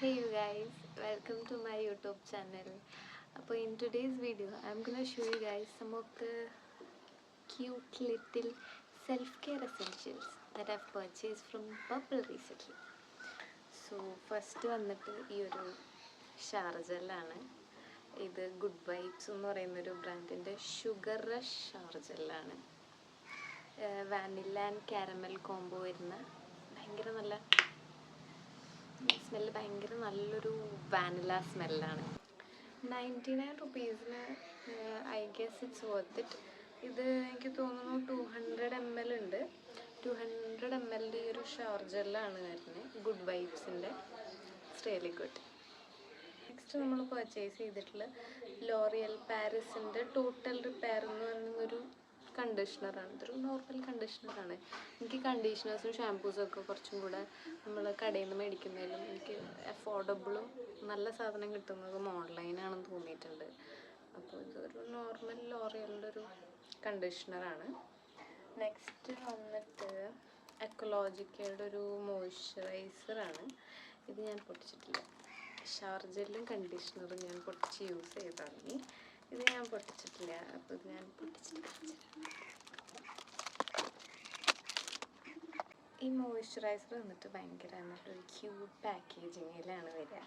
Hey you guys, welcome to my YouTube channel. In today's video, I'm gonna show you guys some of the cute little self-care essentials that I've purchased from Purple recently. So first വന്നിട്ട് ഈ ഒരു ഷാർ ജെല്ലാണ്. ഇത് good vibes എന്ന് പറയുന്നൊരു ബ്രാൻഡിൻ്റെ sugar rush ഷാർ ജെല്ലാണ്. Vanilla and caramel combo വരുന്ന ഭയങ്കര നല്ല സ്മെല്ല്, ഭയങ്കര നല്ലൊരു വാനില സ്മെല്ലാണ്. 99 റുപ്പീസിന് I guess it's worth it. ഇത് എനിക്ക് തോന്നുന്നു 200 ml ഉണ്ട്. 200 ml ഈ ഒരു ഷവർ ജെല്ലാണ് വരുന്നത്, ഗുഡ് വൈബ്സിൻ്റെ. It's really good. നെക്സ്റ്റ് നമ്മൾ പർച്ചേസ് ചെയ്തിട്ടുള്ള ലോറിയൽ പാരിസിൻ്റെ ടോട്ടൽ റിപ്പയർ എന്ന് പറയുന്നൊരു കണ്ടീഷണറാണ്. ഇതൊരു നോർമൽ കണ്ടീഷണറാണ്. എനിക്ക് കണ്ടീഷണേഴ്സും ഷാംപൂസും ഒക്കെ കുറച്ചും കൂടെ നമ്മൾ കടയിൽ നിന്ന് മേടിക്കുന്നതിലും എനിക്ക് അഫോർഡബിളും നല്ല സാധനം കിട്ടുന്നതും ഓൺലൈനാണെന്ന് തോന്നിയിട്ടുണ്ട്. അപ്പോൾ ഇതൊരു നോർമൽ ലോറിയലിൻ്റെ ഒരു കണ്ടീഷണറാണ്. നെക്സ്റ്റ് വന്നിട്ട് എക്കോളജിക്കയുടെ ഒരു മോയ്സ്ചറൈസറാണ്. ഇത് ഞാൻ പൊട്ടിച്ചിട്ടില്ല. ഷവർ ജെല്ലും കണ്ടീഷണറും ഞാൻ പൊട്ടിച്ച് യൂസ് ചെയ്താണ്. ഇത് ഞാൻ പൊട്ടിച്ചിട്ടില്ല. അപ്പോൾ ഇത് ഞാൻ പൊട്ടിച്ചിട്ട് ഈ മോയ്സ്ചറൈസർ വന്നിട്ട് ഭയങ്കര നല്ലൊരു ക്യൂട്ട് പാക്കേജിങ്ങിലാണ് വരിക.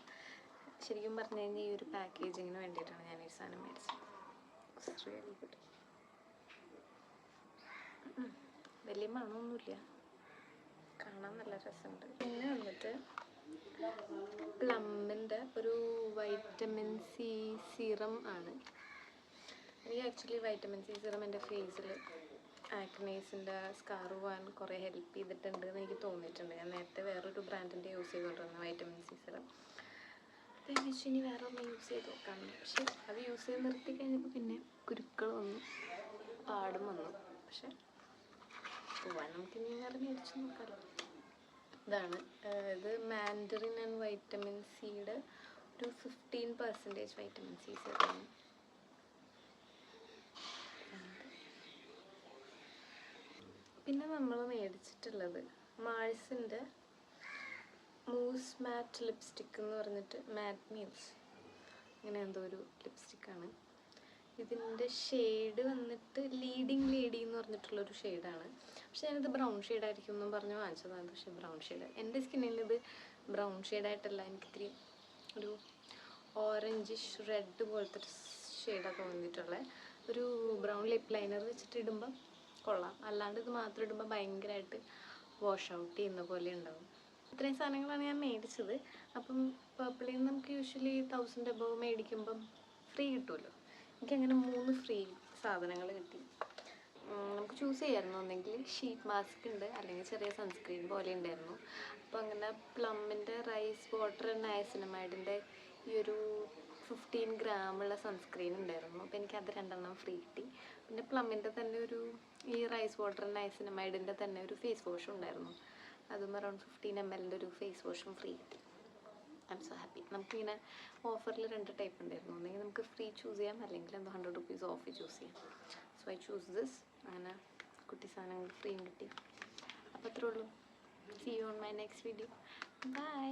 ശരിക്കും പറഞ്ഞു കഴിഞ്ഞാൽ ഈ ഒരു പാക്കേജിങ്ങിന് വേണ്ടിയിട്ടാണ് ഞാൻ ഈ സാധനം മേടിച്ചത്. Really good. വലിയ മണമൊന്നുമില്ല, കാണാൻ നല്ല രസമുണ്ട്. പിന്നെ വന്നിട്ട് പ്ലമ്മിൻ്റെ ഒരു വൈറ്റമിൻ സി സീറം ആണ്. എനിക്ക് ആക്ച്വലി വൈറ്റമിൻ സി സീറം എൻ്റെ ഫേസിൽ ആക്നേസിൻ്റെ സ്കാർ പോകാൻ കുറേ ഹെൽപ്പ് ചെയ്തിട്ടുണ്ട് എന്ന് എനിക്ക് തോന്നിയിട്ടുണ്ട്. ഞാൻ നേരത്തെ വേറൊരു ബ്രാൻഡിൻ്റെ യൂസ് ചെയ്തുകൊണ്ടിരുന്ന വൈറ്റമിൻ സി സീറം. അപ്പോൾ എന്ന് വെച്ചാൽ ഇനി വേറെ ഒന്ന് യൂസ് ചെയ്ത് നോക്കാമെന്ന്. പക്ഷെ അത് യൂസ് ചെയ്ത് നിർത്തി കഴിഞ്ഞപ്പോൾ പിന്നെ കുരുക്കൾ വന്നു, പാടും വന്നു. പക്ഷെ പോവാൻ നമുക്കിനി വേറെ മേടിച്ച് നോക്കാമല്ലോ. ഇതാണ് ഇത് മാൻഡറിൻ ആൻഡ് വൈറ്റമിൻ സിയുടെ ഒരു 15% വൈറ്റമിൻ സി സീറമാണ്. പിന്നെ നമ്മൾ മേടിച്ചിട്ടുള്ളത് മാഴ്സിൻ്റെ മൂസ് മാറ്റ് ലിപ്സ്റ്റിക്ക് എന്ന് പറഞ്ഞിട്ട്, മാറ്റ് മ്യൂസ് അങ്ങനെ എന്തോ ഒരു ലിപ്സ്റ്റിക്കാണ്. ഇതിൻ്റെ ഷെയ്ഡ് വന്നിട്ട് ലീഡിങ് ലേഡി എന്ന് പറഞ്ഞിട്ടുള്ളൊരു ഷെയ്ഡാണ്. പക്ഷെ ഞാനിത് ബ്രൗൺ ഷെയ്ഡായിരിക്കും എന്നും പറഞ്ഞ് വാങ്ങിച്ചതാണ്. പക്ഷേ ബ്രൗൺ ഷെയ്ഡ് എൻ്റെ സ്കിന്നിൽ ഇത് ബ്രൗൺ ഷെയ്ഡായിട്ടല്ല, എനിക്കിത്തിരി ഒരു ഓറഞ്ചിഷ് റെഡ് പോലത്തെ ഒരു ഷെയ്ഡാണ് തോന്നിയിട്ടുള്ളത്. ഒരു ബ്രൗൺ ലിപ്പ് ലൈനർ വെച്ചിട്ട് ഇടുമ്പം കൊള്ളാം, അല്ലാണ്ട് ഇത് മാത്രം ഇടുമ്പോൾ ഭയങ്കരമായിട്ട് വാഷ് ഔട്ട് ചെയ്യുന്ന പോലെ ഉണ്ടാവും. ഇത്രയും സാധനങ്ങളാണ് ഞാൻ മേടിച്ചത്. അപ്പം പർപ്പിളിൽ നിന്ന് നമുക്ക് യൂഷ്വലി 1000 above മേടിക്കുമ്പം ഫ്രീ കിട്ടുമല്ലോ. എനിക്കങ്ങനെ 3 ഫ്രീ സാധനങ്ങൾ കിട്ടി. നമുക്ക് ചൂസ് ചെയ്യാമായിരുന്നു. ഒന്നെങ്കിൽ ഷീറ്റ് മാസ്ക് ഉണ്ട്, അല്ലെങ്കിൽ ചെറിയ സൺസ്ക്രീൻ പോലെ ഉണ്ടായിരുന്നു. അപ്പോൾ അങ്ങനെ പ്ലമ്മിൻ്റെ റൈസ് വാട്ടർ നയസിനമൈഡിൻ്റെ ഈ ഒരു 15 ഗ്രാമുള്ള സൺസ്ക്രീൻ ഉണ്ടായിരുന്നു. അപ്പോൾ എനിക്ക് അത് 2 ഫ്രീ കിട്ടി. പിന്നെ പ്ലമ്മിൻ്റെ തന്നെ ഒരു ഈ റൈസ് വാട്ടർ നയസിനമൈഡിൻ്റെ തന്നെ ഒരു ഫേസ് വാഷും ഉണ്ടായിരുന്നു. അതും അറൗണ്ട് 15 ml ഒരു ഫേസ് വാഷും ഫ്രീ കിട്ടി. I M so happy. നമുക്കിങ്ങനെ ഓഫറിൽ 2 ടൈപ്പ് ഉണ്ടായിരുന്നു. ഒന്നെങ്കിൽ നമുക്ക് ഫ്രീ ചൂസ് ചെയ്യാം, അല്ലെങ്കിൽ എന്തോ 100 rupees ഓഫ് ചൂസ് ചെയ്യാം. So I choose this. അങ്ങനെ കുട്ടി സാധനങ്ങൾ ഫ്രീയും കിട്ടി. അപ്പോൾ അത്രേ ഉള്ളൂ. See you on my next video. By.